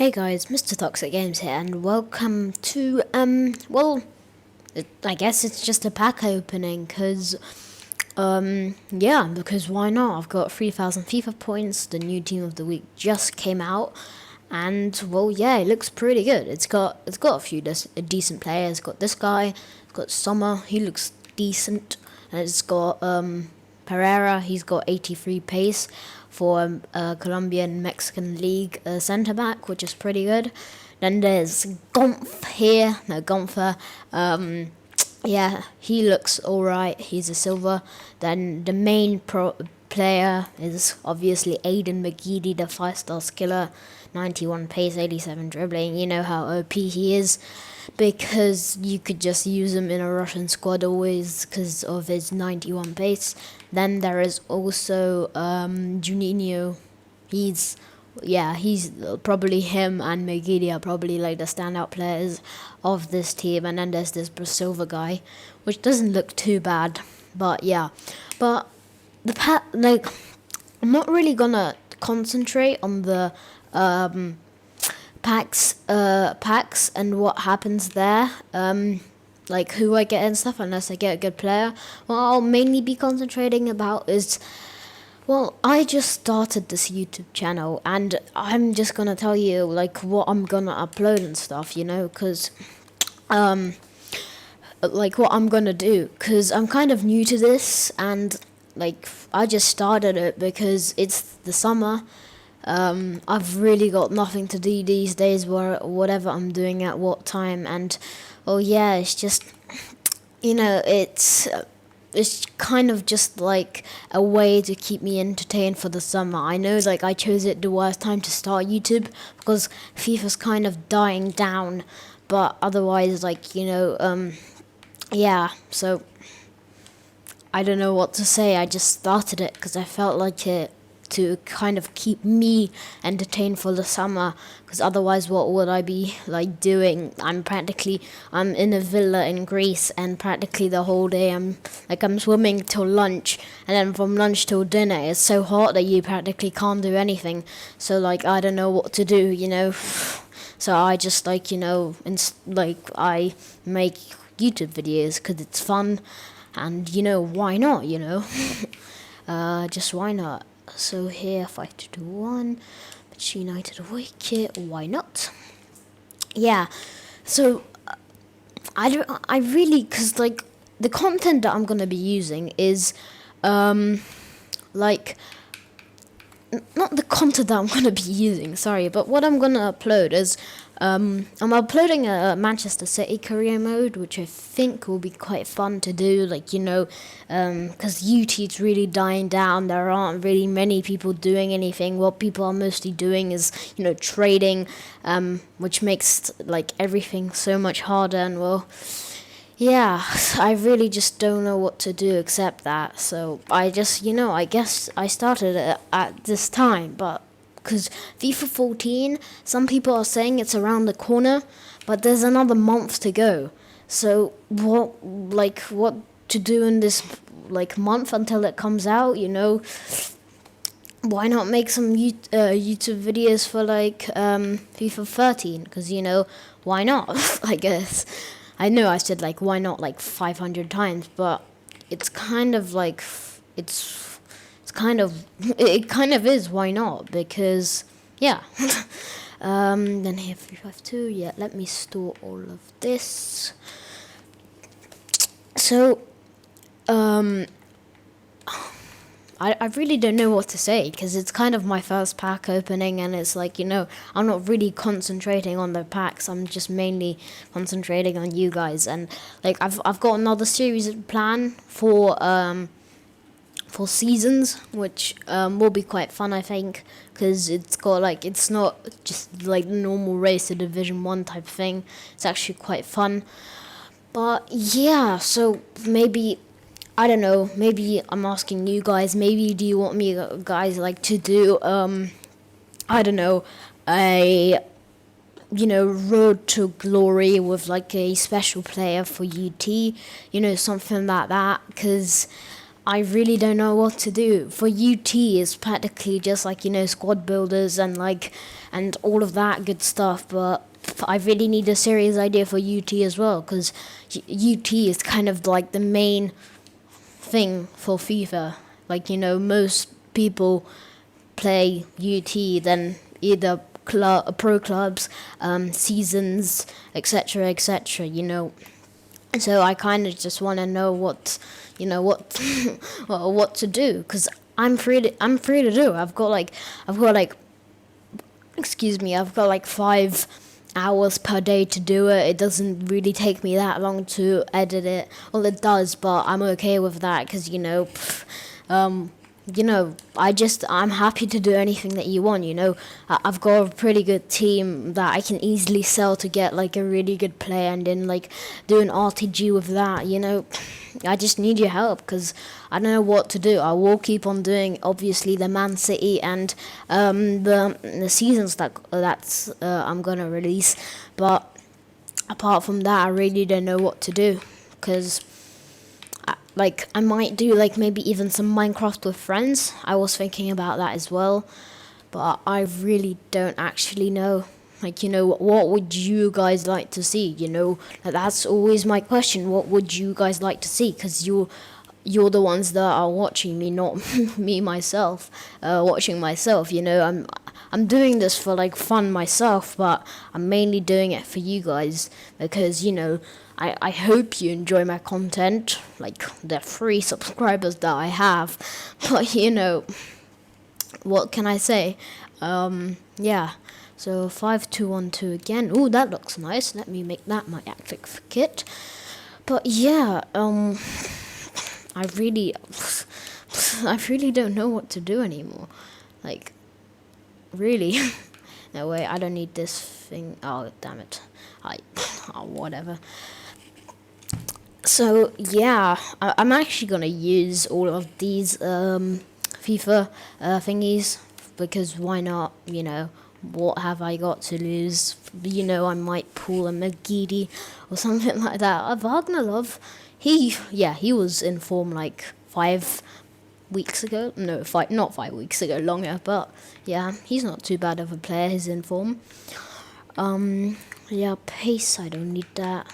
Hey guys, Mr. Toxic Games here, and welcome to, I guess it's just a pack opening, because why not? I've got 3,000 FIFA points, the new Team of the Week just came out, and, it looks pretty good. It's got a few decent players. It's got this guy, it's got Sommer, he looks decent, and it's got, Pereira, he's got 83 pace for Colombian Mexican League centre back, which is pretty good. Then there's Gompher. He looks alright. He's a silver. Then the main player is obviously IF McGeady, the 5-star skiller, 91 pace, 87 dribbling. You know how OP he is, because you could just use him in a Russian squad always because of his 91 pace. Then there is also Juninho. He's probably him and McGeady are probably like the standout players of this team. And then there's this Silver guy, which doesn't look too bad, but I'm not really gonna concentrate on the packs and what happens there, like who I get and stuff, unless I get a good player. What I'll mainly be concentrating about is, I just started this YouTube channel, and I'm just gonna tell you like what I'm gonna upload and stuff, because like what I'm gonna do, because I'm kind of new to this, and like I just started it because it's the summer. I've really got nothing to do these days, whatever I'm doing at what time, and it's just, it's kind of just like a way to keep me entertained for the summer. I know like I chose it the worst time to start YouTube because FIFA's kind of dying down, but otherwise so I don't know what to say. I just started it because I felt like it to kind of keep me entertained for the summer, because otherwise what would I be like doing? I'm in a villa in Greece, and practically the whole day I'm swimming till lunch, and then from lunch till dinner it's so hot that you practically can't do anything. So like I don't know what to do, so I just I make YouTube videos because it's fun, and why not, just why not. So here, 5-1, Manchester United away kit. Why not? Yeah. So I really, because like the content that I'm gonna be using is like not the content that I'm gonna be using. Sorry, but what I'm gonna upload is I'm uploading a Manchester City career mode, which I think will be quite fun to do, because UT's really dying down. There aren't really many people doing anything. What people are mostly doing is, trading, which makes like everything so much harder, and I really just don't know what to do except that. So I just, I guess I started it at this time, but because FIFA 14, some people are saying it's around the corner, but there's another month to go. So what to do in this month until it comes out? Why not make some YouTube videos for FIFA 13? Because why not? I guess. I know I said why not 500 times, but it's kind of it kind of is, why not? Because then here 352. Let me store all of this. So I really don't know what to say, because it's kind of my first pack opening, and it's I'm not really concentrating on the packs. I'm just mainly concentrating on you guys, and I've got another series planned for seasons, which will be quite fun, I think, because it's got it's not just normal race to Division 1 type thing. It's actually quite fun. But so maybe, I don't know, maybe I'm asking you guys, maybe do you want me guys to do I don't know, a road to glory with a special player for UT, something like that, because I really don't know what to do. For UT, it's practically just like, squad builders and and all of that good stuff. But I really need a serious idea for UT as well, because UT is kind of like the main thing for FIFA. Most people play UT, then either pro clubs, seasons, etc., etc. So I kind of just want to know what what to do, because I'm free to do. I've got excuse me, I've got 5 hours per day to do it. It doesn't really take me that long to edit it. Well, it does, but I'm okay with that, because I'm happy to do anything that you want. I've got a pretty good team that I can easily sell to get a really good player, and then do an RTG with that. I just need your help, because I don't know what to do. I will keep on doing, obviously, the Man City and the seasons that's I'm gonna release, but apart from that, I really don't know what to do, because I might do maybe even some Minecraft with friends. I was thinking about that as well, but I really don't actually know. What would you guys like to see? That's always my question. What would you guys like to see? Because you're the ones that are watching me, not me myself. Watching myself. I'm doing this for fun myself, but I'm mainly doing it for you guys, because I hope you enjoy my content, the free subscribers that I have. But what can I say? Yeah. So 5212 again. Oh, that looks nice. Let me make that my active kit. But yeah, I really don't know what to do anymore. Really. No way, I don't need this thing. Oh, damn it. Whatever. So yeah, I'm actually gonna use all of these FIFA thingies, because why not? What have I got to lose? I might pull a McGeady or something like that. Wagner Love, he was in form 5 weeks ago. No, not 5 weeks ago, longer. But yeah, he's not too bad of a player. He's in form. Yeah, pace, I don't need that.